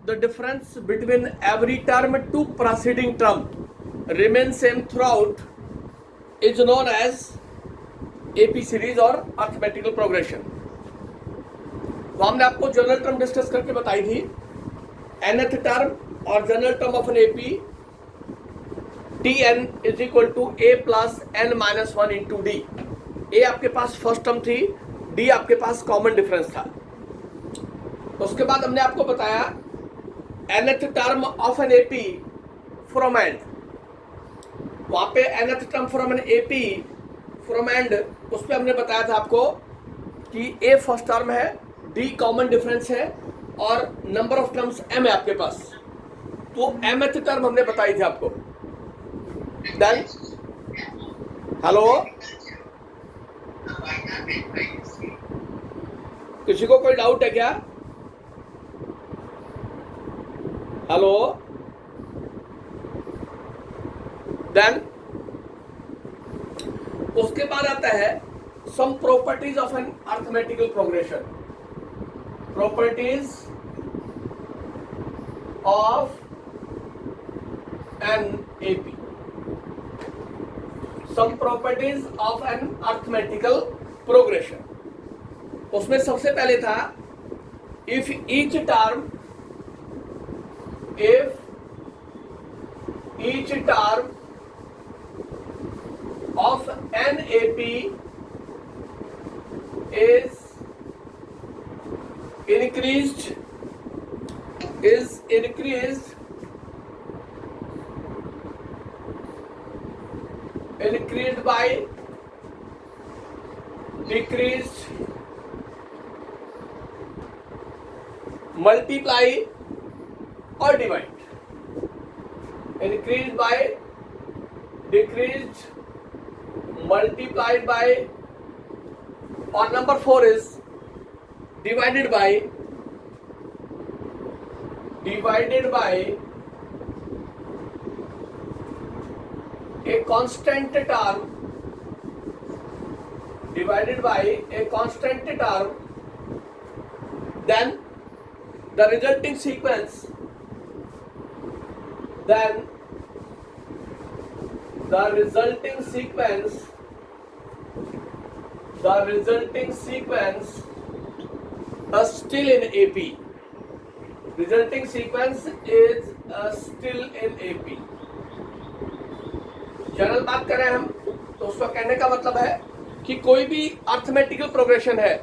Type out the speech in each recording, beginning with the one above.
the difference between every term to preceding term remains same throughout is known as AP series और arithmetical progression. तो हमने आपको general term discuss करके बताई थी nth टर्म और general term of an AP Tn is equal to a plus n minus 1 into D. a आपके पास फर्स्ट टर्म थी, d आपके पास कॉमन डिफरेंस था. उसके बाद हमने आपको बताया nth term of an AP from end. वहां पे nth term from an AP from end उस पर हमने बताया था आपको कि a फर्स्ट टर्म है, d कॉमन डिफरेंस है और नंबर ऑफ टर्म्स m है आपके पास. तो mth टर्म हमने बताई थी आपको. डन. हेलो, किसी को कोई डाउट है क्या? हेलो. देन उसके बाद आता है some properties of an arithmetical progression. Properties of an AP. Some properties of an arithmetical progression. उसमें सबसे पहले था if each term of an AP is increased by decreased, multiply or divide. Increased by decreased multiplied by, or number 4 is divided by a constant term, then the resulting sequence still in AP. Resulting sequence is still in AP. General बात करें हम तो उसका कहने का मतलब है कि कोई भी अर्थमेटिकल प्रोग्रेशन है,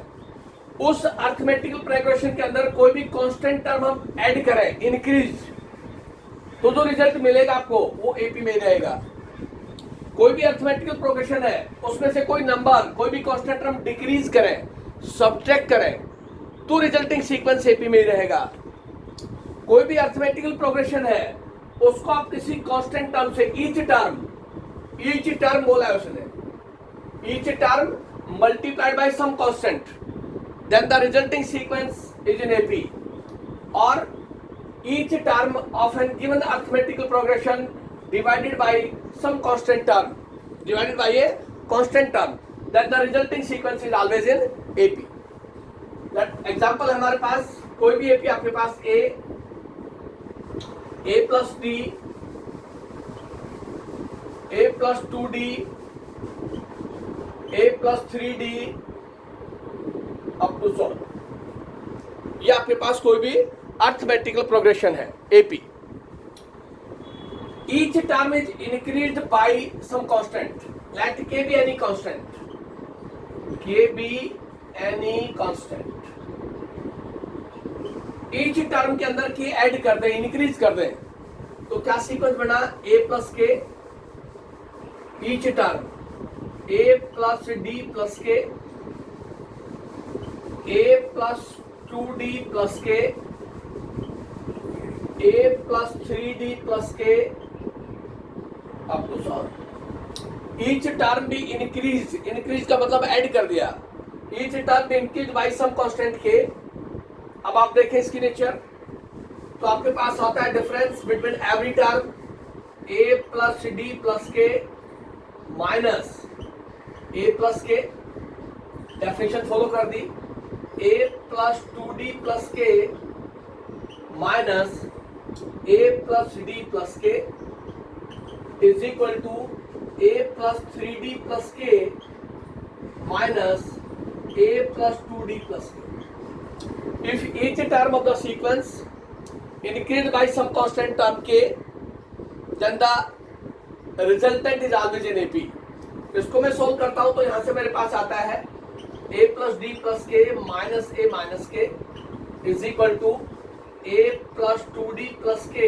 उस अर्थमेटिकल प्रोग्रेशन के अंदर कोई भी कांस्टेंट टर्म हम ऐड करें इंक्रीज, तो जो रिजल्ट मिलेगा आपको वो एपी में रहेगा. कोई भी अर्थमेटिकल प्रोग्रेशन है, उसमें से कोई नंबर, कोई भी कांस्टेंट टर्म डिक्रीज करें, सब्ट्रैक्ट करें, तो रिजल्टिंग सीक्वेंस एपी में ही रहेगा. कोई भी अर्थमेटिकल प्रोग्रेशन है, उसको आप किसी कांस्टेंट टर्म से ईच टर्म बोला है उसने, each term multiplied by some constant, then the resulting sequence is in AP. और each term of an given arithmetical progression divided by some constant term, then the resulting sequence is always in AP. That example है हमारे पास, कोई भी AP आपके पास a plus d, a plus 2d, a plus 3d up to so. ये आपके पास कोई भी अर्थमेटिकल प्रोग्रेशन है AP. Each term is increased by some constant. Let k be any constant. Each term के अंदर k ऐड कर दें, increase कर दें, तो क्या सीक्वेंस बना? a plus k, each term a plus d plus k, a plus 2d plus k, a plus 3d plus k up to solve. Each term भी इंक्रीज का मतलब ऐड कर दिया. Each term भी increase by some constant k. अब आप देखें इसकी नेचर, तो आपके पास होता है difference between every term a plus d plus k minus a plus k. Definition follow कर दी. a plus 2d plus k minus A plus D plus K is equal to A plus 3d plus K minus a plus 2d plus k. If each term of the sequence increased by some constant term k, then the resultant is always in AP. इसको मैं solve करता हूं तो यहां से मेरे पास आता है a plus d plus k minus a minus k is equal to a plus 2d plus k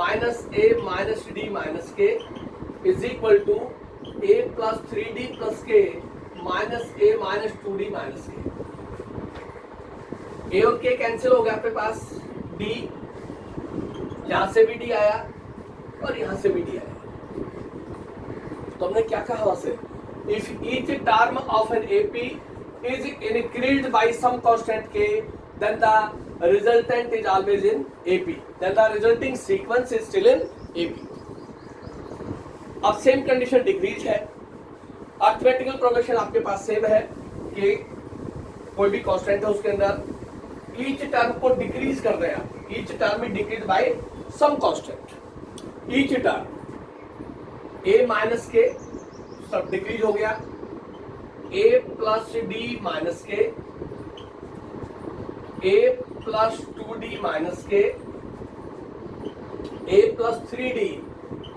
minus a minus d minus k is equal to a plus 3d plus k minus A minus 2d minus के। A और के cancel हो गया आपके पास, D यहां से भी D आया और यहां से भी डी आया। तो हमने क्या कहा वहां से, if each term of an AP is increased by some constant K then the resultant is always in AP, then the resulting sequence is still in AP. अब सेम कंडीशन डिक्रीज है, arithmetical progression आपके पास same है कि कोई भी constant है उसके अंदर ईच टर्म को डिक्रीज कर रहे हैं, each term is decrease by some constant. Each term a minus k सब डिक्रीज हो गया, ए प्लस डी माइनस के, ए प्लस 2d माइनस के, ए प्लस 3d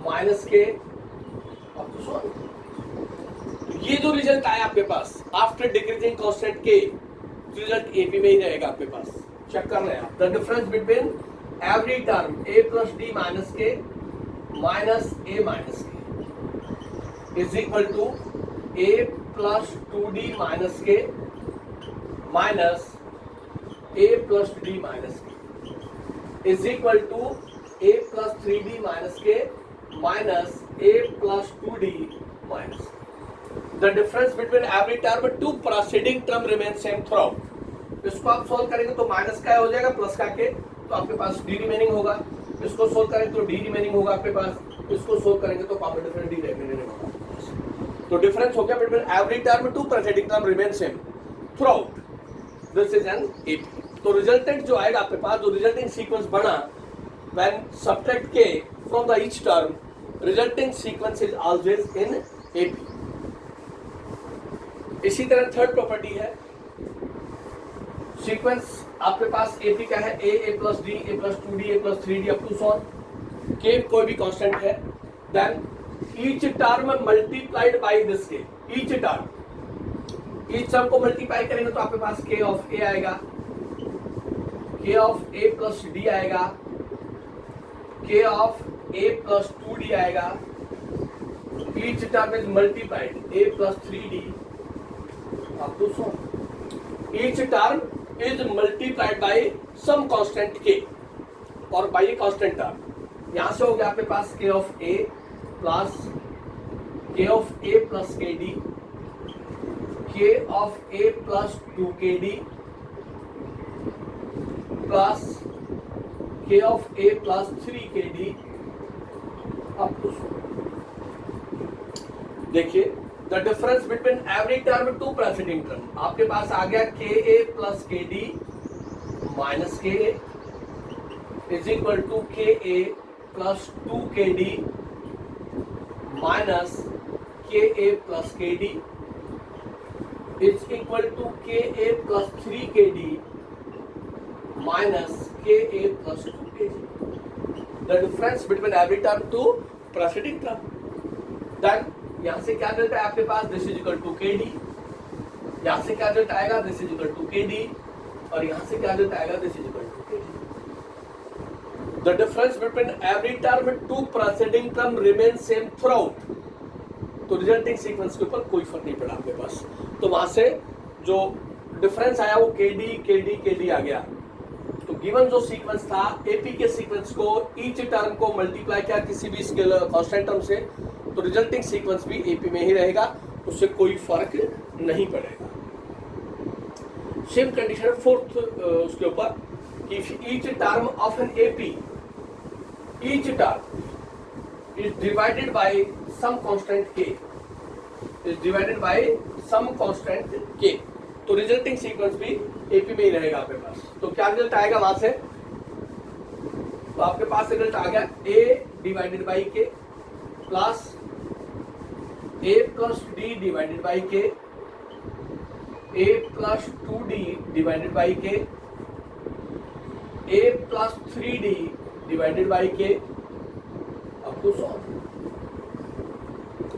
माइनस के। अब तो सुन, ये जो रिजल्ट आया आपके पास आफ्टर डिक्रीजिंग कांस्टेंट के, रिजल्ट एपी में ही रहेगा आपके पास। चेक कर रहे हैं आप, the difference between every term A plus D minus K minus A minus K is equal to A plus 2d minus K minus A plus D minus K is equal to A plus 3d minus K minus A plus 2d minus. The difference between every term two preceding term remains same throughout। इसको आप solve करेंगे तो minus का हो जाएगा plus का के, तो आपके पास डी रिमेनिंग होगा। इसको सोल्व करेंगे तो डी रिमेनिंग होगा आपके पास, इसको सोल्व करेंगे तो कॉमन डिफरेंस डी रिमेनिंग होगा। तो डिफरेंस हो गया between every term to preceding term remain same throughout, this is an AP. तो रिजल्टेंट जो आएगा आपके पास, जो रिजल्टिंग सीक्वेंस बना when subtract k from the each term, resulting sequence is always in AP. इसी तरह थर्ड प्रॉपर्टी है, सीक्वेंस आपके पास एपी का है A plus D, A plus 2d, A plus 3d up to सॉन के, कोई भी कांस्टेंट है, then each term multiplied by this K, each term को मल्टीप्लाई करेंगे तो आपके पास के ऑफ ए आएगा, के ऑफ ए प्लस डी आएगा, के ऑफ ए प्लस 2d आएगा। Each term is multiplied A plus 3d up to so each term is multiplied by some constant k और by a constant term। यहां से हो गया आपके पास k of a plus k of a plus kd, k of a plus 2kd plus k of a plus 3kd up to so। देखिए the difference between every term to preceding term, आपके पास आ गया k a plus k d minus के a is equal to के a plus 2 k d minus के a plus k D is equal to के a plus 3 के d minus के a plus 2 k d. The difference between every term to preceding term. Then यहां से क्या result है आपके पास, this is equal to k d, यहां से क्या रिजल्ट आएगा, this is equal to k d, और यहां से क्या रिजल्ट आएगा, this is equal to k d. The difference between every term to preceding term remain same throughout. तो रिजल्टिंग सीक्वेंस के ऊपर कोई फर्क नहीं पड़ा आपके पास। तो वहां से जो डिफरेंस आया वो के डी आ गया। तो गिवन जो सीक्वेंस था एपी के सीक्वेंस को ईच टर्म को मल्टीप्लाई किया किसी भी स्केलर कांस्टेंट टर्म से, तो रिजल्टिंग सीक्वेंस भी एपी में ही रहेगा, उससे कोई फर्क नहीं पड़ेगा। सेम कंडीशन फोर्थ उसके ऊपर कि each term of an AP, each term is divided by some constant K, is divided by some constant K, तो रिजल्टिंग सीक्वेंस भी एपी में ही रहेगा आपके पास। तो क्या रिजल्ट आएगा वहां से, तो आपके पास रिजल्ट आ गया a divided by k plus a plus d divided by k a plus 2d divided by k a plus 3d divided by k up to solve,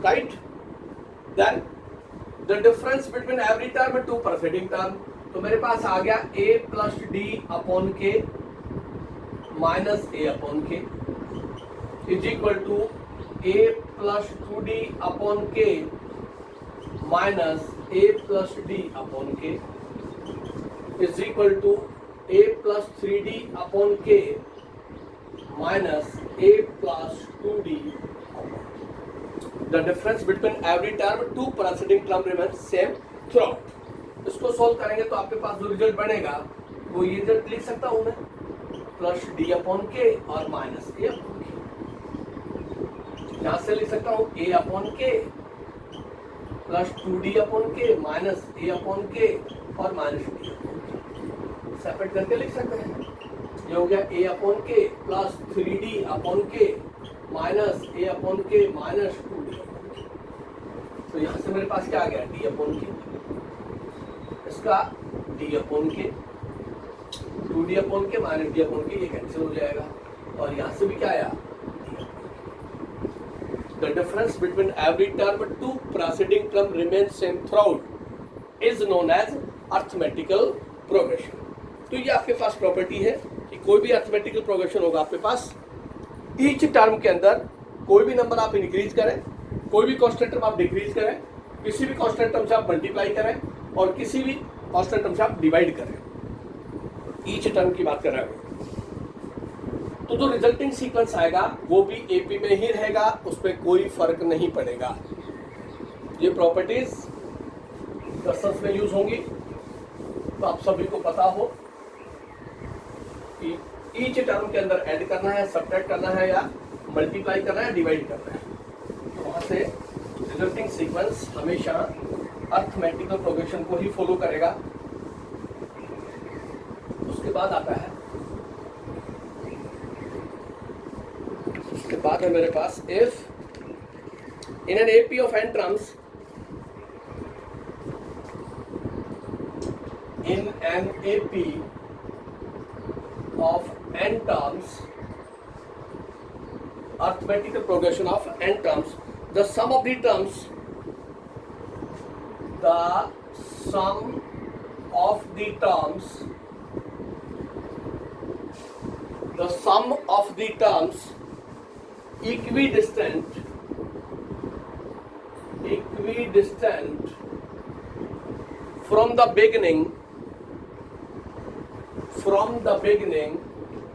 right. Then the difference between every term and to preceding term, तो मेरे पास आ गया a plus d upon के minus a upon k is equal to a plus 2d upon के minus a plus d upon k is equal to a plus 3d upon के minus a plus 2d। The difference between every term to preceding term remains same throughout. इसको solve करेंगे तो आपके पास जो result बनेगा वो ये रिजल्ट लिख सकता हूं मैं, प्लस डी अपॉन के और माइनस ए अपॉन के। यहां से लिख सकता हूं ए अपॉन के प्लस 2d अपॉन के माइनस ए अपॉन के और माइनस डी अपॉन के, सेपरेट करके लिख सकते हैं। ये हो गया ए अपॉन के प्लस 3d अपॉन के माइनस ए अपॉन के माइनस 2d अपॉन के। तो यहां से मेरे पास क्या आ गया डी अपॉन के, इसका डी अपॉन के 2d अपॉन के माइनस डी अपॉन के, ये कैंसिल हो जाएगा और यहां से भी क्या आया the difference between every term to preceding term remains same throughout is known as arithmetical progression. तो ये आपके पास प्रॉपर्टी है कि कोई भी अरिथमेटिकल प्रोग्रेशन होगा आपके पास, ईच टर्म के अंदर कोई भी नंबर आप इंक्रीज करें, कोई भी कांस्टेंट टर्म आप डिक्रीज करें, किसी भी कांस्टेंट टर्म से आप मल्टीप्लाई करें और किसी भी कांस्टेंट टर्म से आप डिवाइड करें, ईच टर्म की बात कर रहे हैं। तो जो रिजल्टिंग सीक्वेंस आएगा वो भी एपी में ही रहेगा, उस पर कोई फर्क नहीं पड़ेगा। ये प्रॉपर्टीज क्वेश्चंस में यूज होंगी, तो आप सभी को पता हो कि ईच टर्म के अंदर ऐड करना है, सब्ट्रैक्ट करना है या मल्टीप्लाई करना है, डिवाइड करना है। तो वहां से रिजल्टिंग सीक्वेंस हमेशा अरिथमेटिकल प्रोग्रेशन को ही फॉलो करेगा। उसके बाद आता है, उसके बाद है मेरे पास if in an AP of n terms, in an AP of n terms, arithmetical progression of n terms, the sum of the terms, the sum of the terms, the sum of the terms equidistant from the beginning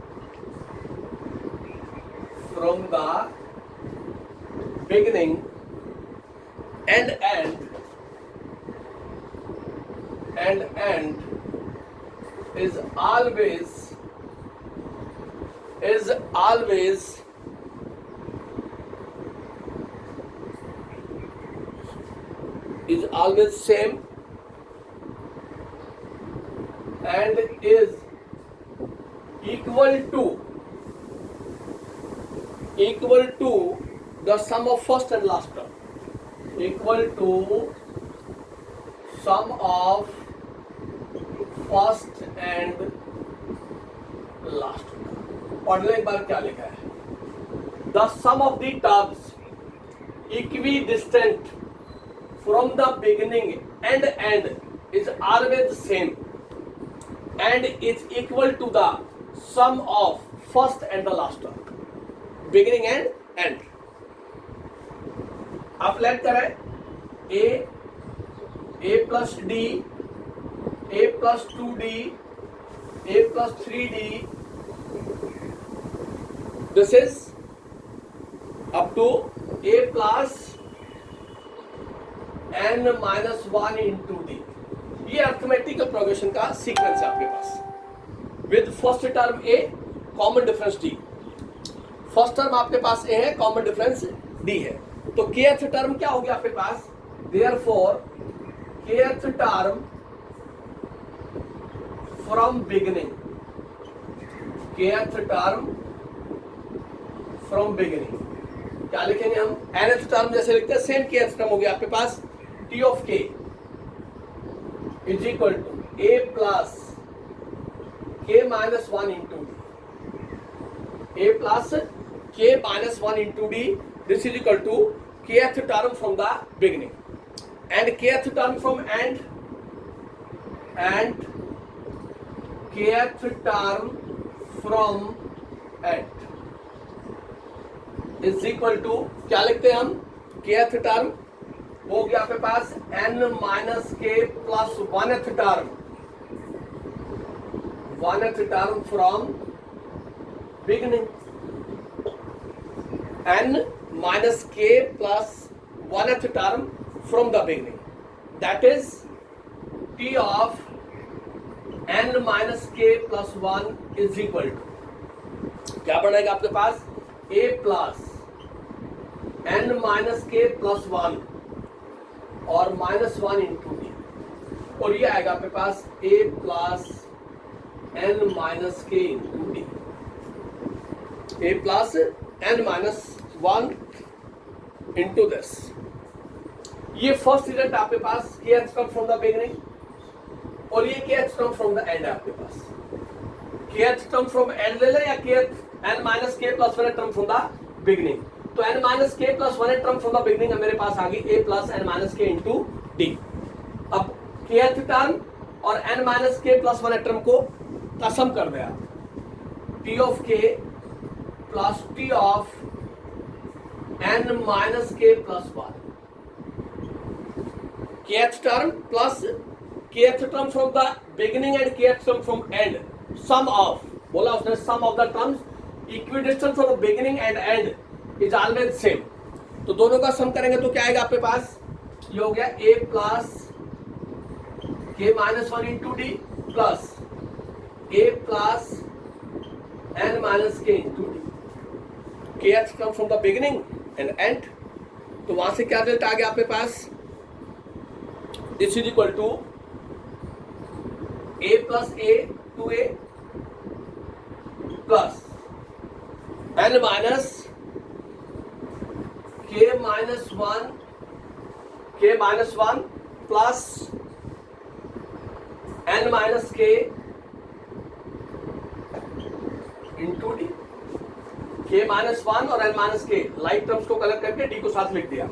and end is always same and is equal to the sum of first and last term, equal to sum of first and last term। पढ़ ले एक बार क्या लिखा है, the sum of the terms equidistant from the beginning and end is always same and is equal to the sum of first and the last term, beginning and end। आप late करें a plus d, a plus 2d, a plus 3d, this is up to a plus n minus 1 into d। ये arithmetical progression का sequence है आपके पास, with first term a, common difference d। First term आपके पास a है, common difference d है। तो kth टर्म क्या हो गया आपके पास, therefore kth term from beginning, kth term from beginning. क्या लिखेंगे हम? nth टर्म जैसे लिखते हैं सेम kth टर्म हो गया आपके पास t of k is equal to a plus k minus 1 into D. a plus k minus 1 into d, this is equal to kth term from the beginning and kth term from end kth term from end is equal to, क्या लिखते हैं हम? kth term हो गया आपके पास n minus k plus 1th term from beginning. n minus k plus 1th term from the beginning, that is t of n minus k plus 1 is equal to, क्या बनेगा आपके पास? a plus n minus k plus 1 और minus 1 into D, और ये आएगा आपके पास a plus n minus k into D. a plus n minus 1 into this, ये फर्स्ट रिजल्ट आपके पास kth term from the beginning और ये kth term from the and आपके पास। kth टर्म फ्रॉम एंड ले लें या kth n minus k plus 1 term from the beginning? तो n minus k plus 1 term from the beginning मेरे पास आ गई a plus n minus k into d. अब kth term और n minus k plus 1 term को कसम कर दिया, t of k plus t of n minus k plus 1, kth term plus kth term from the beginning and kth term from end, sum of, बोला उसने sum of the terms equidistance from beginning and end is always same. तो दोनों का सम करेंगे तो क्या आएगा आपके पास? ये हो गया a plus k minus 1 into d plus a plus n minus k into d, kth term from the beginning and end. तो वहां से क्या रिजल्ट आ गया आपके पास? This is equal to a plus a 2a plus n minus k minus 1 plus n minus k into d. k minus 1 और n minus k like terms को कलेक्ट करके d को साथ लिख दिया,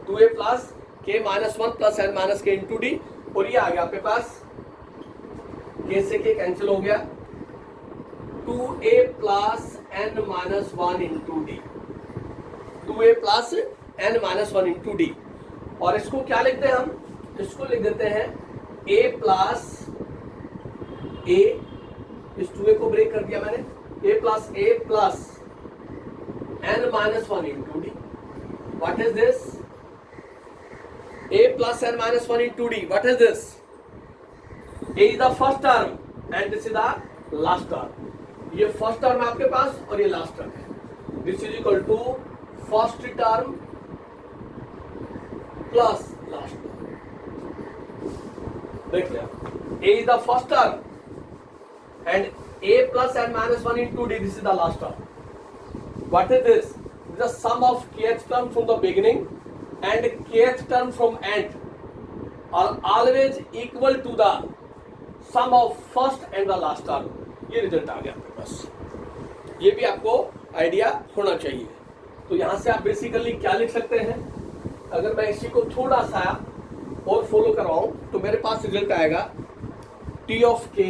2a plus k minus 1 plus n minus k into D, और ये आ गया आपके पास k से k कैंसिल हो गया, 2a plus n minus 1 into D, 2a plus n minus 1 into D. और इसको क्या लिखते हैं हम? इसको लिख देते हैं a प्लस a, इस 2a को ब्रेक कर दिया मैंने, a plus n minus 1 into d. What is this? a plus n minus 1 into d, what is this? a is the first term and this is the last term. ये first term है आपके पास और ये last term है। This is equal to first term plus last term. देख लिया, a is the first term and a plus n minus 1 into d, this is the last term. What is this? The sum of kth term from the beginning and kth term from end are always equal to the sum of first and the last term. ये result आ गया आपके पास, ये भी आपको idea होना चाहिए। तो यहां से आप बेसिकली क्या लिख सकते हैं? अगर मैं इसी को थोड़ा सा और फॉलो करवाऊं तो मेरे पास रिजल्ट आएगा t of k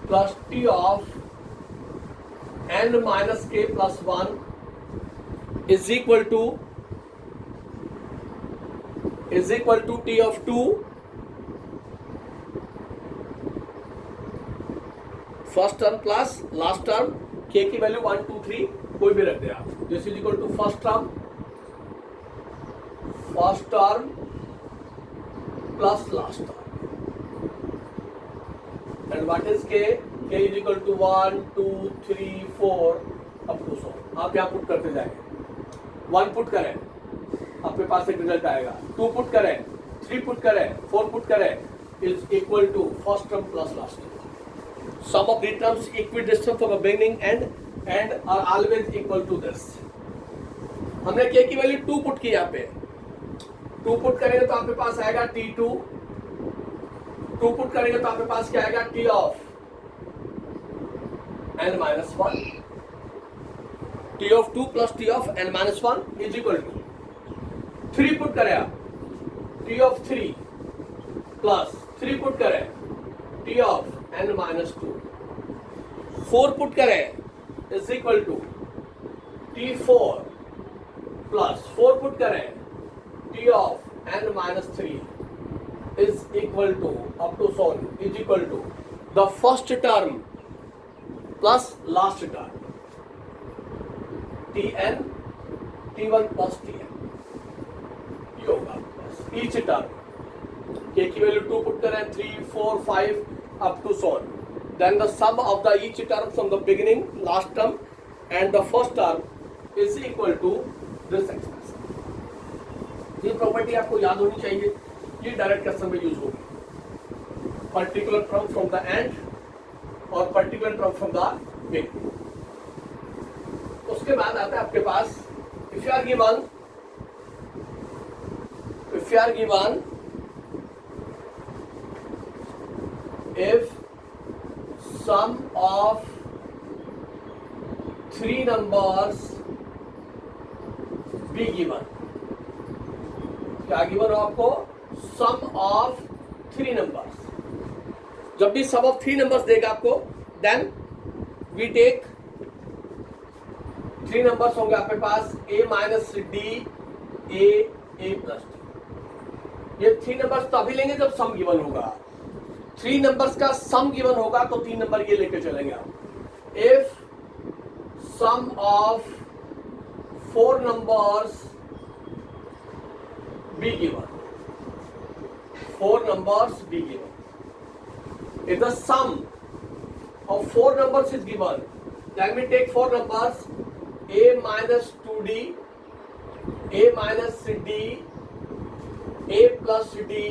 plus t of n minus k plus 1 is equal to t of 2 first term plus last term, k की वैल्यू 1 2 3 कोई भी रख दे आप, this is equal to first term plus last term and what is k? k is equal to 1 2 3 4 up to 100। आप यहाँ put करते जाएंगे, 1 पुट करें आपके पास एक रिजल्ट आएगा, 2 पुट करें, 3 पुट करें, 4 पुट करें, is equal to first term plus last term. Sum of the terms equidistant from the beginning and end are always equal to this. हमने k की वैल्यू 2 पुट की, यहाँ पे 2 पुट करेंगे तो आपके पास आएगा T2, 2 पुट करेंगे तो आपके पास क्या आएगा T of n-1, T of 2 plus T of n-1 is equal to 3 put करें आप, T ऑफ 3 प्लस 3 पुट करें T ऑफ n-2, 4 पुट करें is equal to T4 plus 4 put करें T of n-3 is equal to up to so on is equal to the first term plus last term Tn T1 plus Tn ये होगा each term k की value 2 put करें 3 4 5 up to so on, then the sum of the each term from the beginning, last term and the first term is equal to this expression। ये property आपको याद होनी चाहिए, ये direct question में use होगी। Particular term from the end और particular term from the beginning. उसके बाद आता है आपके पास if you are given if sum of 3 numbers be given, क्या गिवन हो आपको? Sum of 3 numbers. जब भी सम ऑफ 3 नंबर्स देगा आपको, देन वी टेक 3 नंबर्स होंगे आपके पास a minus D a plus d. ये 3 नंबर्स तभी लेंगे जब सम गिवन होगा। 3 नंबर्स का सम गिवन होगा तो 3 नंबर ये लेके चलेंगे आप। If sum of 4 numbers be given, 4 numbers be given, if the sum of 4 numbers is given, then we take 4 numbers a minus 2d, a minus d, a plus d,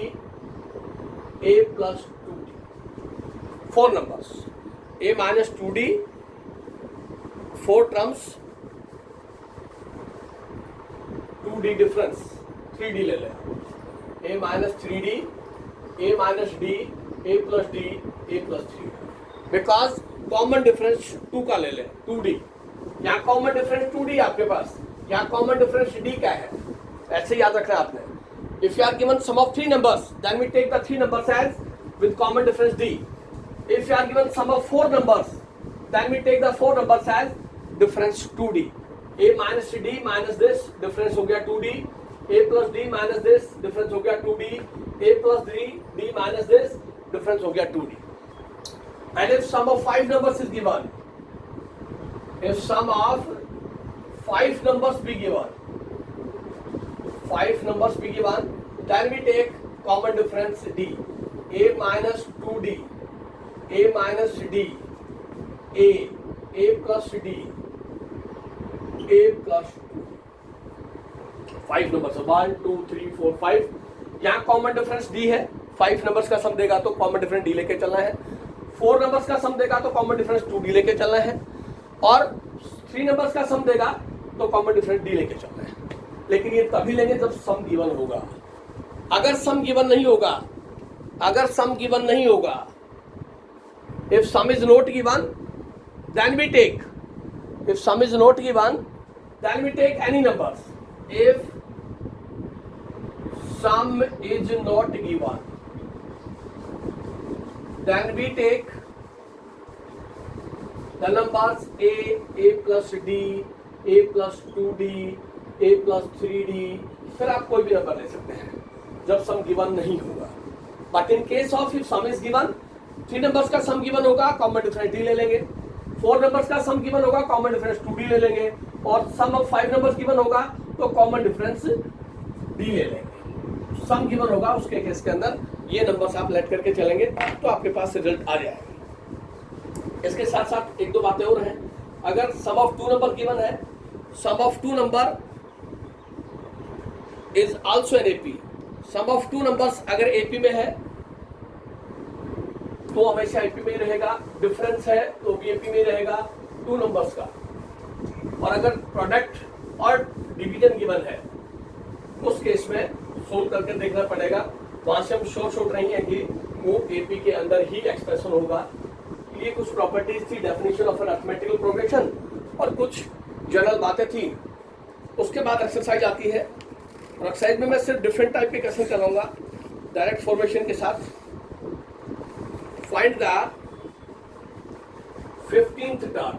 a plus 2d, 4 numbers a minus 2d, 4 terms 2d difference 3d ले लें, a minus 3d, a minus d, a plus d, a plus 3, because common difference 2 का ले लें 2d। यहाँ common difference 2d आपके पास, यहाँ common difference d क्या है, ऐसे याद रखना है आपने। If you are given sum of 3 numbers, then we take the 3 numbers as with common difference d। If you are given sum of 4 numbers, then we take the 4 numbers as difference 2d। a minus d minus this difference हो गया 2d, a plus D minus this difference हो गया 2d, a plus D minus this difference हो गया 2d। And if sum of 5 numbers is given, if sum of 5 numbers be given, 5 numbers be given, then we take common difference d, a minus 2d, a minus d, a plus d, a plus 2, 5 numbers 1 2 3 4 5। यहाँ common difference d है, 5 numbers का सम देगा तो common difference d लेके चलना है, 4 numbers का सम देगा तो कॉमन डिफरेंस 2d लेके चलना है, और 3 नंबर्स का सम देगा तो कॉमन डिफरेंस d लेके चलना है। लेकिन ये तभी लेंगे जब सम गिवन होगा। अगर सम गिवन नहीं होगा, अगर सम गिवन नहीं होगा, if sum is not given then we take, if sum is not given then we take any numbers. If sum is not given, then we take the numbers a plus d, a plus 2d, a plus 3d। फिर आप कोई भी number ले सकते हैं जब सम given नहीं होगा। But in case of if sum is given, 3 numbers का सम गिवन होगा, कॉमन डिफरेंस d ले लेंगे, 4 नंबर्स का सम गिवन होगा, कॉमन डिफरेंस 2d ले लेंगे, और सम ऑफ 5 नंबर्स गिवन होगा तो कॉमन डिफरेंस d ले लेंगे। सम गिवन होगा उसके केस के अंदर ये नंबर्स आप लेट करके चलेंगे तो आपके पास रिजल्ट आ जाएगा। इसके साथ साथ एक दो बातें और हैं। अगर सम ऑफ 2 नंबर गिवन है, sum of 2 number is also an AP. Sum of 2 numbers अगर एपी में है तो हमेशा एपी में ही रहेगा, डिफरेंस है तो भी एपी में ही रहेगा, 2 नंबर्स का, और अगर प्रोडक्ट और डिवीजन गिवन है उस केस में सोल्व करके देखना पड़ेगा। वहां से हम श्योर नहीं है कि वो एपी के अंदर ही एक्सप्रेशन होगा। ये कुछ प्रॉपर्टीज थी definition of an arithmetical progression और कुछ जनरल बातें थी। उसके बाद एक्सरसाइज आती है, और एक्सरसाइज में मैं सिर्फ डिफरेंट टाइप के क्वेश्चन कराऊंगा डायरेक्ट फॉर्मेशन के साथ। Find the 15th term,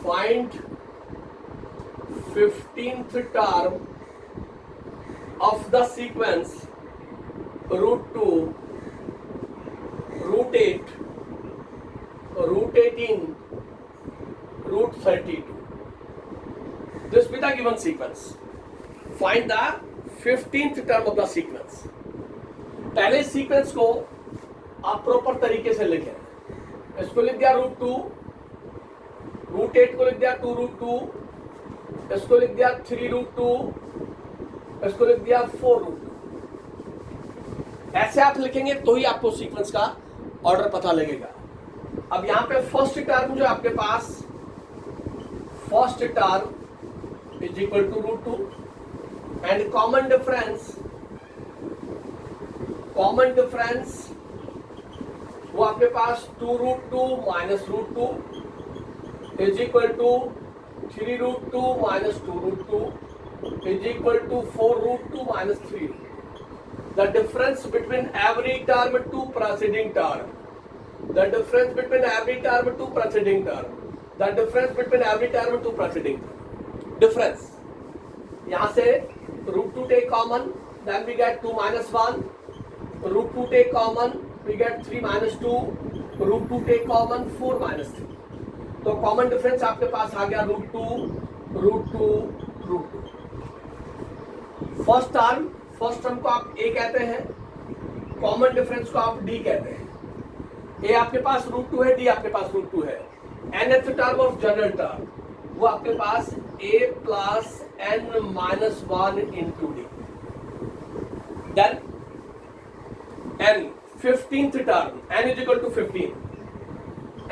find 15th term of the sequence √2, √8, √18, √32. This be the given sequence. Find the 15th term of the sequence. पहले सीक्वेंस को आप प्रॉपर तरीके से लिखें। इसको लिख दिया √2, √8 को लिख दिया 2√2, इसको लिख दिया 3√2, इसको लिख दिया 4√2। ऐसे आप लिखेंगे तो ही आपको सीक्वेंस का ऑर्डर पता लगेगा। अब यहां पे फर्स्ट टर्म जो आपके पास, first term is equal to √2 and common difference वो आपके पास 2√2 minus √2 is equal to 3√2 minus 2√2 is equal to 4√2 minus 3. The difference between every term to preceding term. The difference between every term to preceding term. The difference between every term to preceding term. Difference. यहाँ से √2 take common, then we get 2 minus 1. √2 take common, we get 3 minus 2. √2 take common, 4 minus 3. तो common difference आपके पास आ गया √2. First term को आप ए कहते हैं, कॉमन डिफरेंस को आप डी कहते हैं। ए आपके पास √2 है, डी आपके पास √2 है। nth term of general term वो आपके पास a plus n minus 1 into d. Then n 15th term n is equal to 15,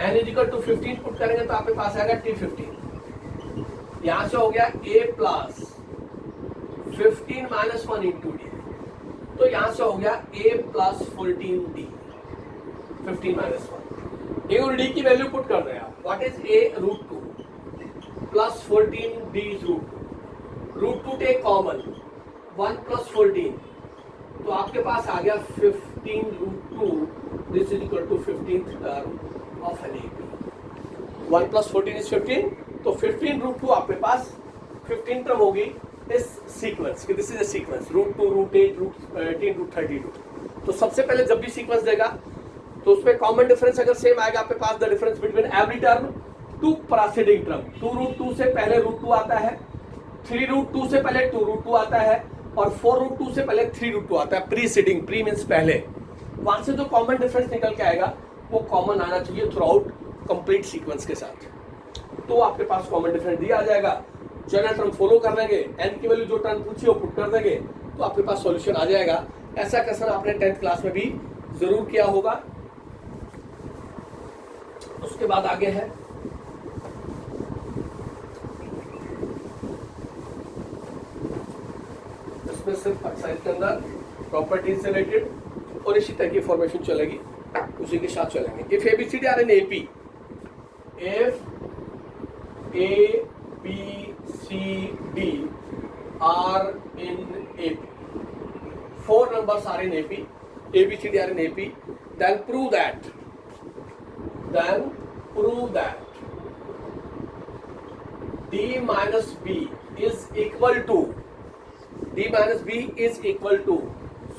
n is equal to 15 put करेंगे तो आपके पास आएगा t15। यहां से हो गया a plus 15 minus 1 into d, तो यहां से हो गया a प्लस 14d, 15 माइनस 1। ए और डी की वैल्यू पुट कर रहे हैं आप। What is a √2 plus 14d is √2 take common 1 plus 14, तो आपके पास आ गया 15√2। This is equal to 15th term of an AP. 1 plus 14 is 15, तो 15√2 आपके पास 15 टर्म होगी इस सीक्वेंस की। This is a sequence √2, √8, √18, √32। तो सबसे पहले जब भी सीक्वेंस देगा तो उसमें कॉमन डिफरेंस अगर सेम आएगा आपके पास, the difference between every term to preceding term. 2√2 से पहले √2 आता है, 3√2 से पहले 2√2 आता है, और 4√2 से पहले 3√2 आता है। प्रीसीडिंग, प्री मींस पहले। वहां से जो कॉमन डिफरेंस निकल के आएगा वो कॉमन आना चाहिए थ्रू आउट कंप्लीट सीक्वेंस के साथ, तो आपके पास कॉमन डिफरेंस दिया आ जाएगा। जनरल टर्म फॉलो कर लेंगे, एन की वैल्यू जो टर्म पूछी वो पुट कर देंगे, तो आपके पास सॉल्यूशन आ जाएगा। ऐसा क्वेश्चन आपने 10th क्लास में भी जरूर किया होगा। उसके बाद आगे है इसमें सिर्फ एक्सरसाइज के अंदर प्रॉपर्टीज से रिलेटेड और इसी तरह की फॉर्मेशन चलेगी, उसी के साथ चलेंगे। If ABCD are in AP, if ABCD are in AP, 4 numbers are in AP, ABCD are in AP, then prove that D minus B is equal to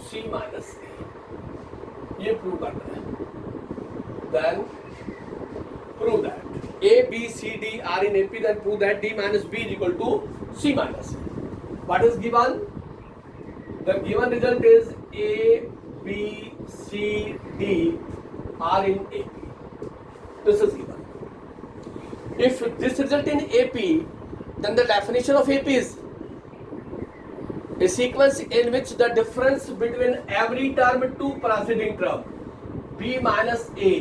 C minus A। ये prove करना है। Then prove that A, B, C, D are in AP, then prove that D minus B is equal to C minus A. What is given? The given result is A, B, C, D are in AP. This is given. If this result in AP, then the definition of AP is a sequence in which the difference between every term to preceding term B minus A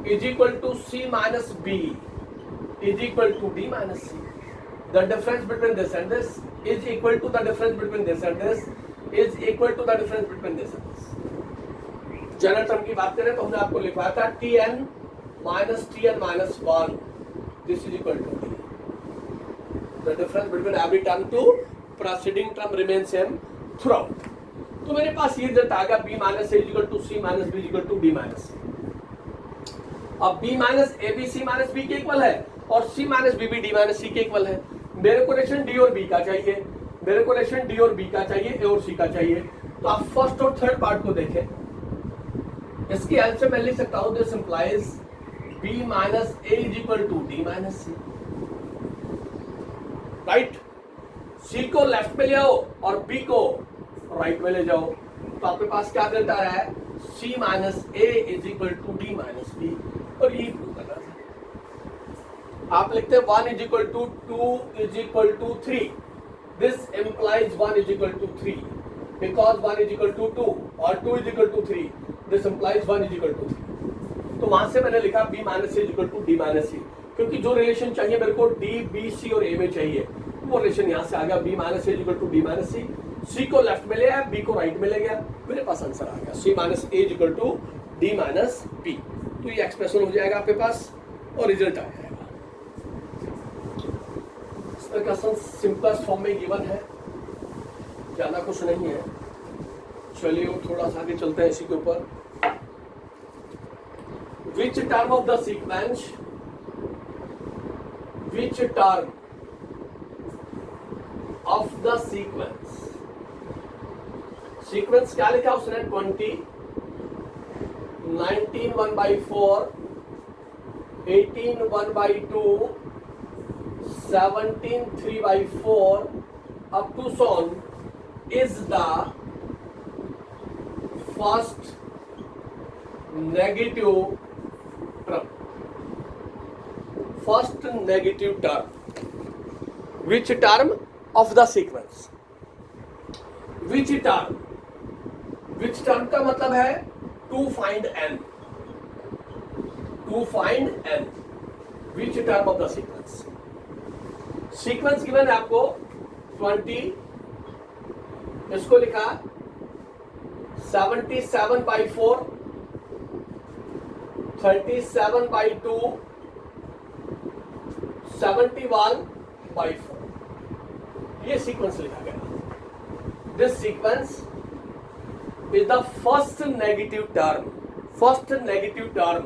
is equal to C minus B is equal to D minus C. The difference between this and this is equal to the difference between this and this is equal to the difference between this and this. General term की बात करें तो हमने आपको लिखवाया था Tn minus 1 this is equal to D. The difference between every term to preceding term remains same throughout. तो मेरे पास ये रिजल्ट आ गया B minus A equal to C minus B equal to D minus C. अब B minus A B C minus B के equal है और C minus B B D minus C के इक्वल है. मेरे को रिलेशन D और B का चाहिए, मेरे को रिलेशन D और B का चाहिए, A और C का चाहिए. तो आप फर्स्ट और थर्ड पार्ट को देखें. इसकी हेल्प से मैं लिख सकता हूं this implies B minus A is equal to D minus C. Right. C को लेफ्ट में ले आओ और B को राइट में ले जाओ तो आपके पास क्या रिजल्ट आ रहा है C minus A is equal to D minus B. और ये प्रूव करना था. आप लिखते हैं 1 is equal to 2 is equal to 3. This implies 1 is equal to 3 because 1 is equal to 2 और 2 is equal to 3. This implies 1 is equal to 3. तो वहां से मैंने लिखा B minus C is equal to D minus C क्योंकि जो relation चाहिए मेरे को D B C और A में चाहिए वो रिलेशन यहाँ से आ गया. B minus C is equal to D minus C. C को लेफ्ट में ले आया, B को राइट में ले गया, मेरे पास आंसर आ गया C minus A is equal to D minus B. तो ये एक्सप्रेशन हो जाएगा आपके पास और रिजल्ट आ जाएगा. इसमें क्वेश्चन सिंपलेस्ट फॉर्म में गिवन है, ज्यादा कुछ नहीं है. चलिए वो थोड़ा सा आगे चलते हैं इसी के ऊपर. Which term of the sequence, which term of the sequence, sequence क्या लिखा उसने 20, 19 1/4, 18 1/2, 17 3/4 up to so on is the first negative term. First negative term. Which term of the sequence? Which term? Which term का मतलब है to find n. To find n. Which term of the sequence? Sequence given है आपको 20, इसको लिखा 77/4, 37/2, 71/4. ये sequence लिखा गया. This sequence is the first negative term. First negative term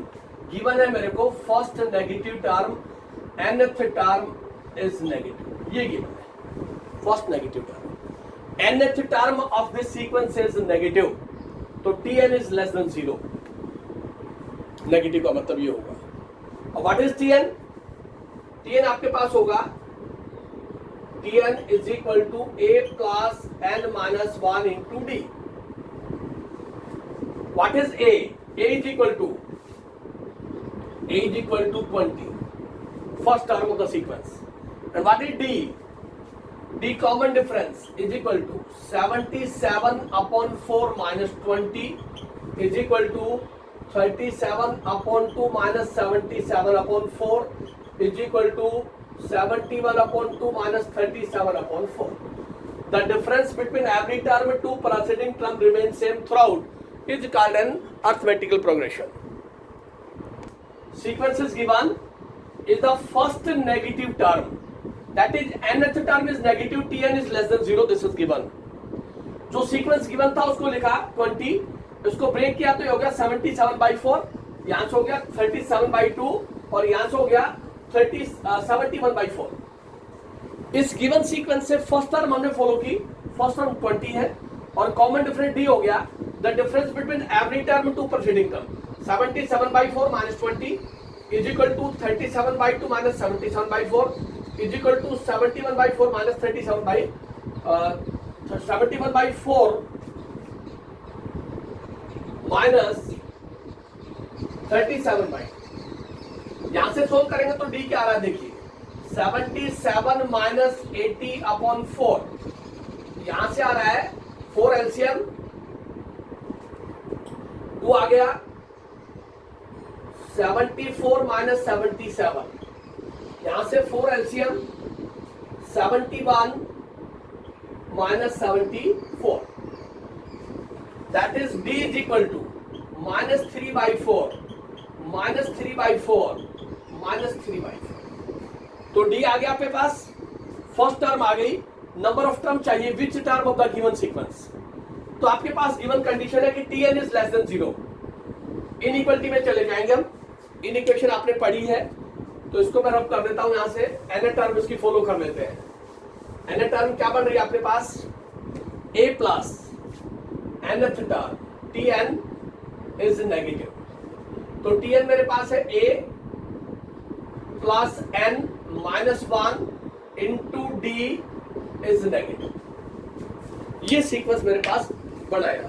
given है मेरे को. First negative term, nth term is negative. ये गिवन है first negative term. nth term of this sequence is negative. तो Tn is less than 0. Negative का मतलब ये होगा. और व्हाट इज Tn? Tn आपके पास होगा Tn is equal to A plus n minus 1 into D. What is A? A is equal to 20, first term of the sequence. And what is D? D common difference is equal to 77/4 minus 20 is equal to 37/2 minus 77/4 is equal to 71/2 minus 37/4. The difference between every term to preceding term remains same throughout is called an arithmetical progression. Sequence is given is the first negative term. That is nth term is negative. Tn is less than 0. This is given. जो sequence given था उसको लिखा 20, इसको break किया तो ये हो गया 77/4, यहां से हो गया 37/2 और यहां से हो गया 71/4. इस गिवन सीक्वेंस से फर्स्ट टर्म हमने फॉलो की. फर्स्ट टर्म 20 है और कॉमन डिफरेंस D हो गया. The difference between every term to preceding term 77/4 minus 20 is equal to 37/2 minus 77/4 is equal to 71/4 minus 71/4 minus 37/2. यहां से सोल्व करेंगे तो D क्या आ रहा है देखिए 77 minus 80/4. यहां से आ रहा है 4 LCM 2 आ गया 74 माइनस 77, यहां से 4 LCM 71 minus 74, that is d is equal to -3/4 -3/4 -3/4। तो d आ गया आपके पास, फर्स्ट टर्म आ गई। नंबर ऑफ टर्म चाहिए, which term of the given sequence. तो आपके पास गिवन कंडीशन है कि Tn is less than 0। Inequality में चले जाएंगे हम, इन इक्वेशन आपने पढ़ी है तो इसको मैं रब कर देता हूं यहां से। एन टर्म इसकी फॉलो कर लेते हैं। एन टर्म क्या बन रही है आपके पास, a plus nth term Tn is negative. तो Tn मेरे पास है a plus n minus 1 into D is negative. ये सीक्वेंस मेरे पास बना है।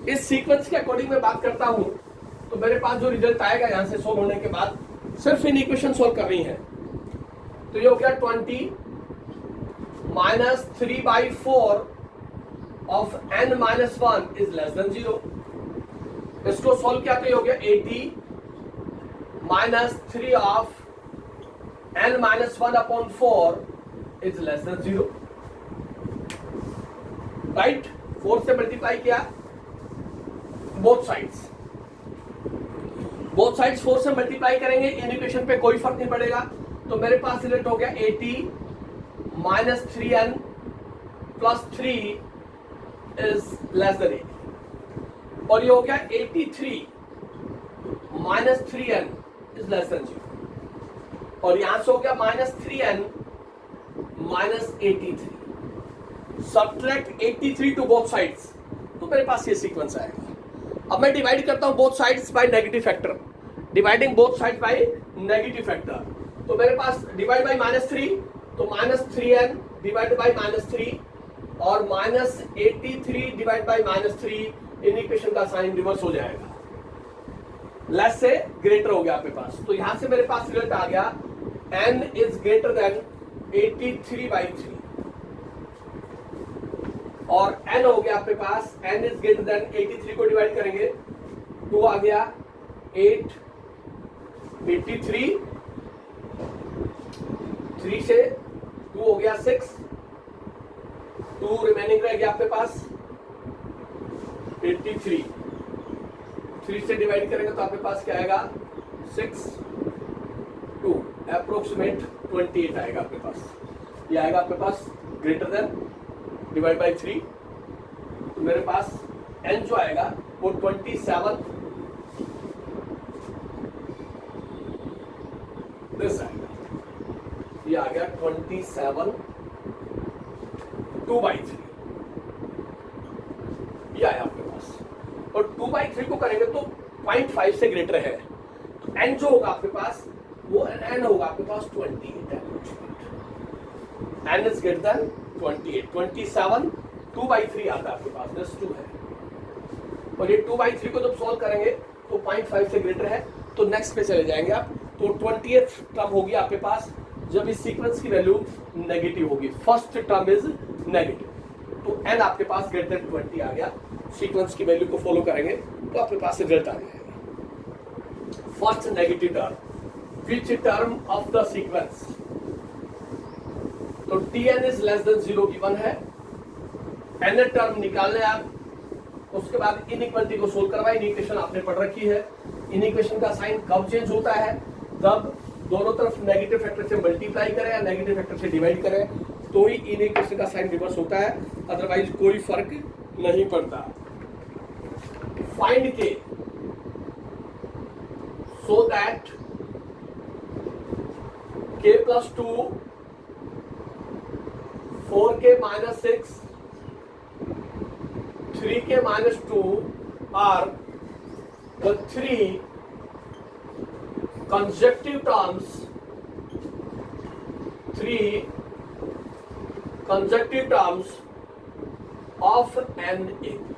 इस सीक्वेंस के अकॉर्डिंग मैं बात करता हूं तो मेरे पास जो रिजल्ट आएगा यहां से सोल्व होने के बाद, सिर्फ इन इक्वेशन सोल्व करनी है। तो ये हो गया 20 minus 3/4 of n minus 1 is less than 0। इसको सोल्व किया तो ये हो गया 80 minus 3 of n minus 1/4 is less than 0। Right, 4 से मल्टीप्लाई किया बोथ साइड्स, 4 से मल्टीप्लाई करेंगे, इन इक्वेशन पे कोई फर्क नहीं पड़ेगा। तो मेरे पास रिजल्ट हो गया 80 minus 3n plus 3 is less than 80, और ये हो गया 83 minus 3n is less than 0, और यहां से हो गया minus 3n minus 83। Subtract 83 to both sides, तो मेरे पास ये सीक्वेंस आएगा। अब मैं डिवाइड करता हूं both sides by negative factor, dividing both sides by negative factor. तो मेरे पास डिवाइड बाय -3, तो -3n डिवाइड बाय -3 और -83 डिवाइड बाय -3, इन इक्वेशन का साइन रिवर्स हो जाएगा, लेस से ग्रेटर हो गया आपके पास। तो यहां से मेरे पास रिजल्ट आ गया n इज ग्रेटर देन 83/3, और n हो गया आपके पास, n इज ग्रेटर देन 83 को डिवाइड करेंगे 2 आ गया 8, 83, 3 से 2 हो गया 6, 2 रिमेनिंग रह गया आपके पास 83, 3 से डिवाइड करेंगे तो आपके पास क्या आएगा 6, 2 अप्रोक्सीमेट 28 आएगा आपके पास। ये आएगा आपके पास ग्रेटर देन डिवाइड बाई 3, तो मेरे पास n जो आएगा वो 27 दिस आएगा, ये आ गया 27 2/3, ये आया आपके पास। और 2/3 को करेंगे तो 0.5 से ग्रेटर है, तो n जो होगा आपके पास वो n होगा आपके पास 28, n इज ग्रेटर देन 28, 27 2/3 आता है आपके पास, दिस 2 है, और ये 2/3 को जब सॉल्व करेंगे तो 0.5 से ग्रेटर है, तो नेक्स्ट पे चले जाएंगे आप। तो 20th टर्म होगी आपके पास जब इस सीक्वेंस की वैल्यू नेगेटिव होगी, फर्स्ट टर्म इज नेगेटिव, तो n आपके पास ग्रेटर देन 20 आ गया। सीक्वेंस की वैल्यू को फॉलो करेंगे तो आपके पास रिजल्ट आ जाएगा। First negative term, which term of the sequence, तो Tn is less than 0 given है, n टर्म निकालने आप, उसके बाद इनइक्वालिटी को सोल्व करवाए। इक्वेशन आपने पढ़ रखी है, इन इक्वेशन का साइन कब चेंज होता है, जब दोनों तरफ नेगेटिव फैक्टर से मल्टीप्लाई करें या नेगेटिव फैक्टर से डिवाइड करें तो ही इन इक्वेशन का साइन रिवर्स होता है, अदरवाइज कोई फर्क नहीं पड़ता। फाइंड के so that k + 2 4k - 6 3k - 2 are the 3 consecutive terms, 3 consecutive terms of an AP.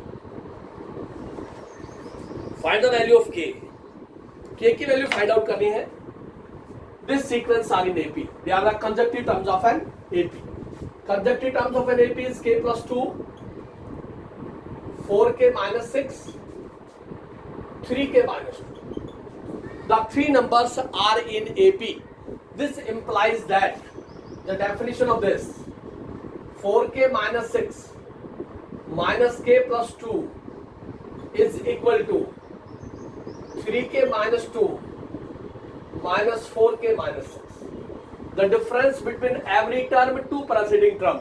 Find the value of k. k की वैल्यू फाइंड आउट करनी है। This sequence are in AP. They are the consecutive terms of an AP. Consecutive terms of an AP is k + 2, 4k - 6, 3k - 2. the three numbers are in AP. This implies that the definition of this 4k minus 6 minus k plus 2 is equal to 3k minus 2 minus 4k minus 6. The difference between every term to preceding term.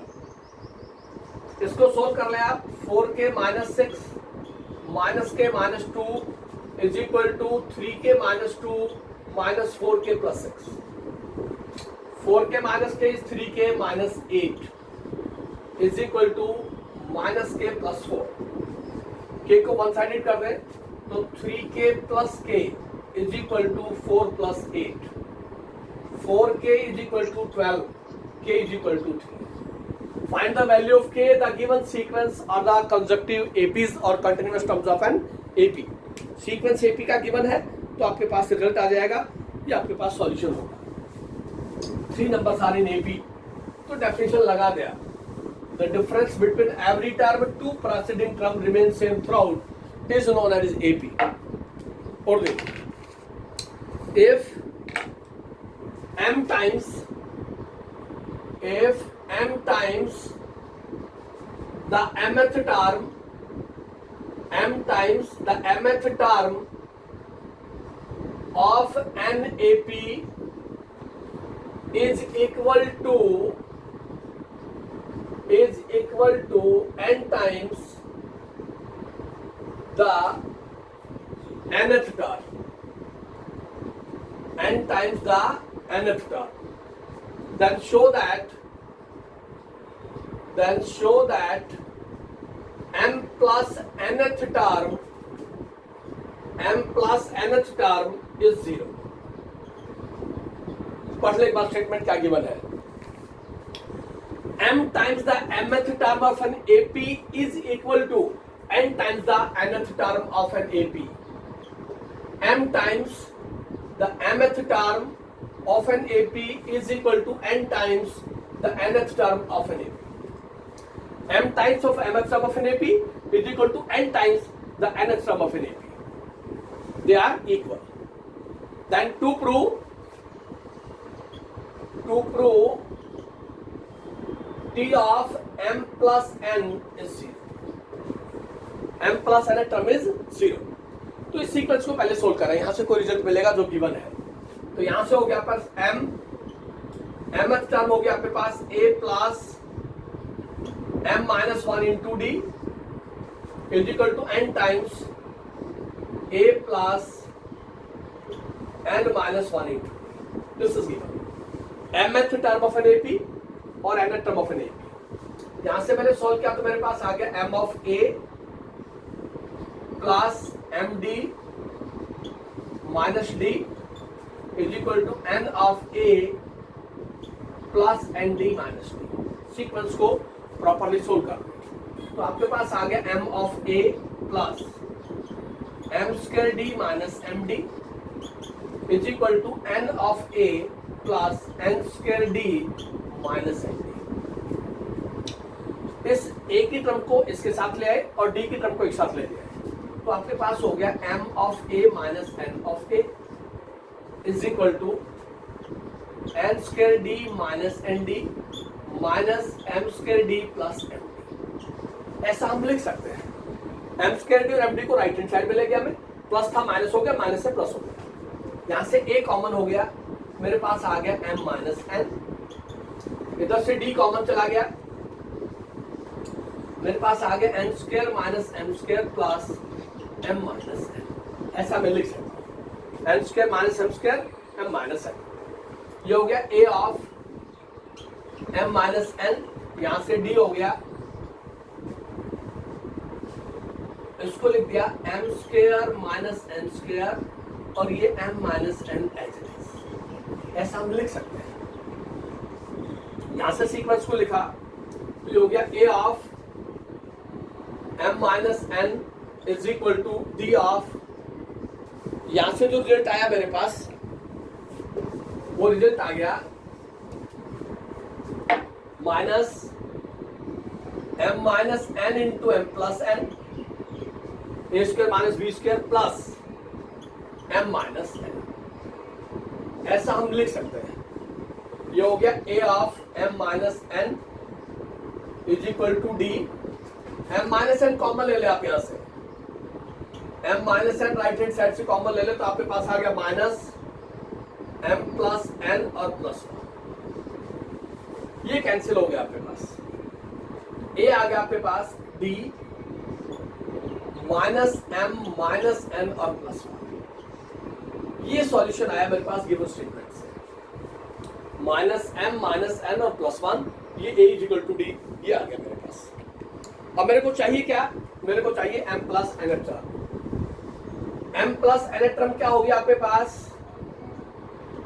इसको solve कर ले आप. 4k minus 6 minus k minus 2 is equal to 3k minus 2 minus 4k plus 6. 4k minus k is 3k minus 8 is equal to minus k plus 4. k को one sided कर दें तो 3k plus k is equal to 4 plus 8. 4k is equal to 12. k is equal to 3. Find the value of k, the given sequence or the consecutive APs or continuous terms of an AP. Sequence AP का given है तो आपके पास result आ जाएगा या आपके पास solution होगा. 3 numbers are in AP. तो definition लगा दिया. The difference between every term to preceding term remains same throughout is known as AP. और देखो, if m times the mth term of an AP is equal to n times the nth term. Then show that m plus nth term is 0. पढ़ ले एक बार statement क्या given है. m times the mth term of an AP is equal to n times the nth term of an AP. m times the mth term of an AP is equal to n times the nth term of an AP. m times of mth term of an AP is equal to n times the nth term of an AP. They are equal. Then to prove T of m plus n is 0. m plus n term is 0. तो इस sequence को पहले solve करें. यहां से कोई result मिलेगा जो गिवन है. तो यहां से हो गया पास mth टर्म हो गया आपके पास a plus m minus 1 into d is equal to n times a plus n minus 1 into d. This is given. mth term of an AP और nth term of an AP. यहां से मैंने solve किया तो मेरे पास आ गया m of a plus md minus d is equal to n of a plus nd minus d. Sequence को प्रॉपरली सोल्व कर तो आपके पास आ गया m of a plus m square d minus md is equal to n of a plus n square d minus md. इस a की term को इसके साथ ले आए और d की टर्म को एक साथ ले आए तो आपके पास हो गया m of a minus n of a is equal to n square d minus nd minus m square d plus md. ऐसा हम लिख सकते हैं. m square d और md को राइट हैंड साइड में ले गया मैं, प्लस था माइनस हो गया, माइनस से प्लस हो गया. यहां से a कॉमन हो गया, मेरे पास आ गया m माइनस n. इधर से d कॉमन चला गया, मेरे पास आ गया n square minus m square plus m minus n. ऐसा मैं लिख सकता हूं. n square minus m square m minus n. ये हो गया a of m minus n. यहां से d हो गया, इसको लिख दिया m square minus n square और ये m minus n as it is. ऐसा हम लिख सकते हैं. यहां से सीक्वेंस को लिखा तो ये हो गया a of m minus n is equal to d of, यहां से जो रिजल्ट आया मेरे पास वो रिजल्ट आ गया minus m minus n into m plus n a square minus b square plus m minus n. ऐसा हम लिख सकते हैं, ये हो गया a of m minus n is equal to d. m minus n common ले ले आप यहां से, m minus n right hand side से कॉमन ले ले तो आपके पास आ गया माइनस m प्लस n और प्लस 1, ये कैंसिल हो गया आपके पास। a आ गया आपके पास d minus m minus n और प्लस 1, ये सॉल्यूशन आया मेरे पास गिवन स्टेटमेंट से। माइनस m माइनस n और प्लस 1, ये a is equal to d, ये आ गया मेरे पास। अब मेरे को चाहिए क्या, मेरे को चाहिए m plus n term. m plus n term क्या होगी आपके पास,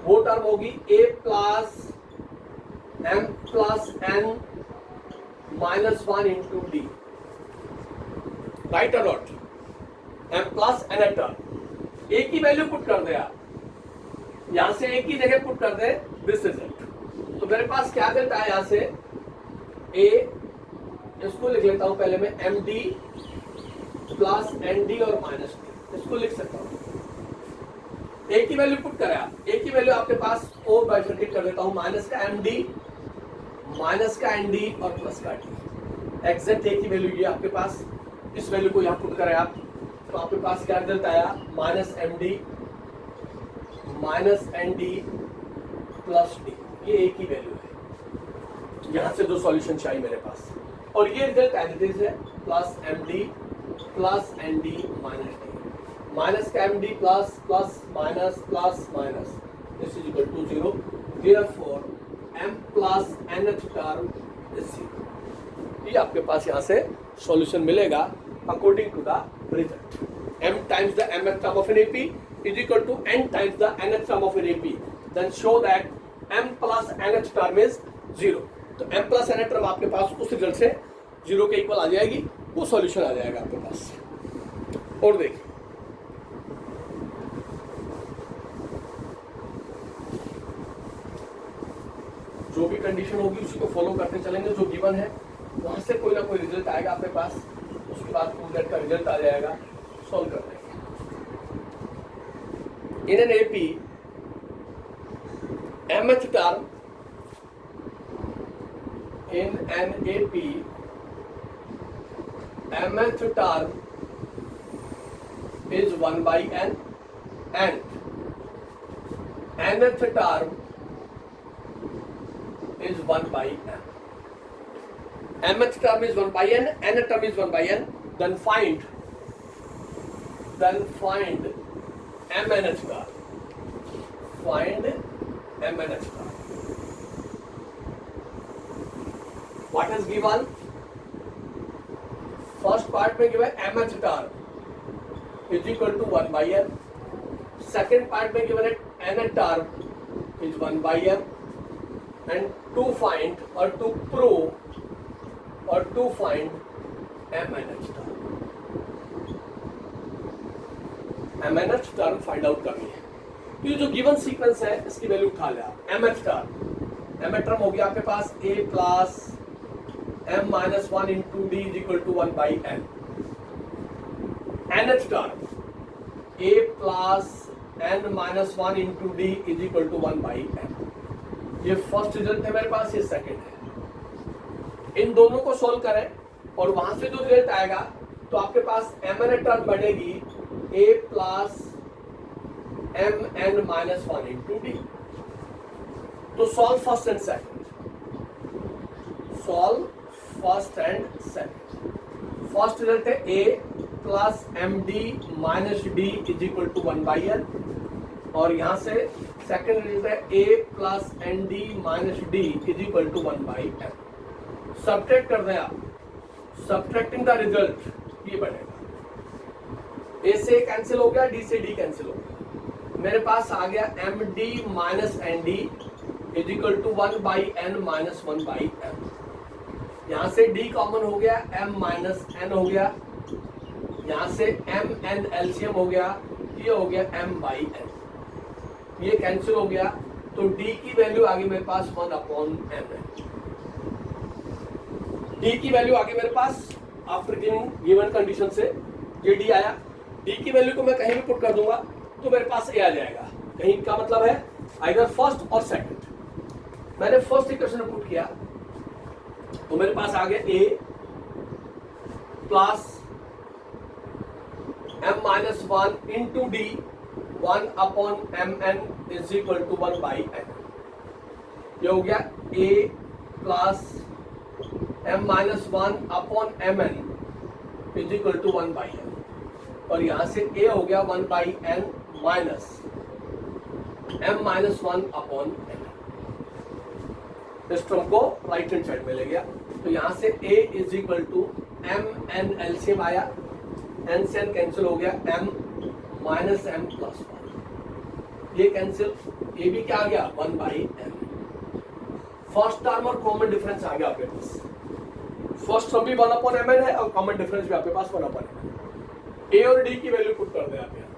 वो टर्म होगी a plus m plus n minus 1 into d, right और not. m plus n term, a की वैल्यू पुट कर दे आप, यहां से a की जगह पुट कर दे दिस रिजल्ट, तो मेरे पास क्या देता है यहां से a, इसको लिख लेता हूं पहले मैं m d plus n d और माइनस डी, इसको लिख सकता हूं। ए की वैल्यू पुट करें आप, ए की वैल्यू आपके पास और बाइफरकेट कर देता हूं, माइनस का एम डी माइनस का एन डी और प्लस का डी। एग्जैक्ट ए की वैल्यू ये आपके पास, इस वैल्यू को यहाँ पुट करें आप, तो आपके पास क्या रिजल्ट आया, minus m D minus N d plus d, ये ए की वैल्यू है। यहां से दो सॉल्यूशन चाहिए मेरे पास, और ये रिजल्ट एज इट इज है, plus m d plus n d minus d, minus का m d plus plus minus this is equal to 0, therefore m plus nth term is 0। ये आपके पास यहाँ से सॉल्यूशन मिलेगा according to the result. m times the mth term of an AP is equal to n times the nth term of an AP, then show that m plus nth term is 0। तो m plus nth term आपके पास उस result से 0 के equal आ जाएगी, वो solution आ जाएगा आपके पास। और देखिए जो भी कंडीशन होगी उसी को फॉलो करते चलेंगे, जो गिवन है वहां से कोई ना कोई रिजल्ट आएगा आपके पास, उसके बाद प्रूव दैट का रिजल्ट आ जाएगा, सॉल्व कर देंगे। इन an AP mth term, in an AP mth term is 1 by n and nth term is 1 by n. Mth term is 1 by n, nth term is 1 by n. Then find mnth term. Find mnth term. What is given? First part में given mth term is equal to 1 by n. Second part में given है nth term is 1 by n. And to find or to prove or to find mnth term. mnth term find out करनी है, तो ये जो given sequence है इसकी value उठा ले आप। mth टर्म हो गया आपके पास a plus m minus 1 into D is equal to 1 by n। nth term a plus n minus 1 into D is equal to 1 by n। ये फर्स्ट रिजल्ट है मेरे पास, ये सेकंड है। इन दोनों को सोल्व करें और वहां से जो रिजल्ट आएगा तो आपके पास mn टर्म बनेगी a plus mn minus 1 into d. तो solve first and second, solve first and second. First result है a plus m D minus d is equal to 1 by n, और यहां से सेकंड रिजल्ट है a plus n d minus d is equal to 1 by n। Subtract कर दें आप, subtracting the result ये बनेगा, a से कैंसिल हो गया, d से d कैंसिल हो गया, मेरे पास आ गया M D minus N D is equal to 1 by n minus 1 by m। यहां से d कॉमन हो गया, m माइनस n हो गया, यहां से m n एलसीएम हो गया, ये हो गया m बाई n, ये कैंसिल हो गया, तो d की वैल्यू आ गई मेरे पास 1 अपॉन m है। d की वैल्यू आ गई मेरे पास आफ्टर गिवन कंडीशन से, ये d आया, d की वैल्यू को मैं कहीं भी पुट कर दूंगा तो मेरे पास a आ जाएगा। कहीं का मतलब है आइदर फर्स्ट और सेकंड। मैंने फर्स्ट इक्वेशन पुट किया तो मेरे पास आ गया a plus m minus 1 into D 1 upon mn is equal to 1 by n। ये हो गया a plus m minus 1 upon mn is equal to 1 by n, और यहां से a हो गया 1 by n minus m minus 1 upon n। इस term को राइट हैंड साइड में ले गया तो यहां से a is equal to m n LCM आया, n से n कैंसिल हो गया, m माइनस m प्लस 1, ये कैंसिल, ये भी क्या आ गया 1 बाई n। फर्स्ट टर्म और कॉमन डिफरेंस आ गया आपके पास, फर्स्ट टर्म भी 1 अपॉन mn है और कॉमन डिफरेंस भी आपके पास 1 अपॉन mn। a और d की वैल्यू पुट कर दे आप यहाँ,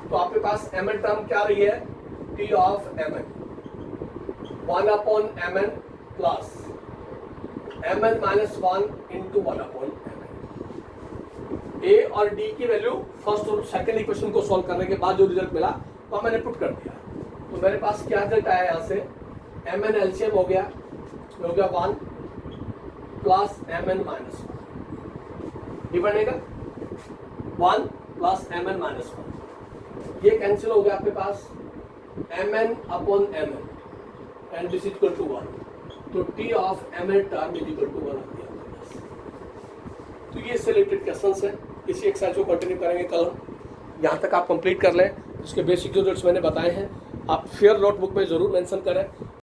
तो आपके पास mn टर्म क्या रही है, t of mn 1 upon mn plus mn minus 1 into 1 upon mn। a और d की वैल्यू फर्स्ट और सेकंड इक्वेशन को सॉल्व करने के बाद जो रिजल्ट मिला तो मैंने पुट कर दिया, तो मेरे पास क्या रिजल्ट आया यहाँ से, mn एलसीएम हो गया 1 प्लस mn माइनस 1, ये बनेगा 1 प्लस mn माइनस 1, ये कैंसिल हो गया आपके पास mn upon mn and this equal to 1, तो t of mn term is equal to 1 आ गया आपके पास। तो ये इससे रिलेटेड क्वेश्चंस हैं, इसी एक्सरसाइज को कंटिन्यू करेंगे कल हम। यहाँ तक आप कंप्लीट कर लें, उसके बेसिक जो रिजल्ट्स मैंने बताए हैं आप फेयर नोटबुक में जरूर मेंशन करें।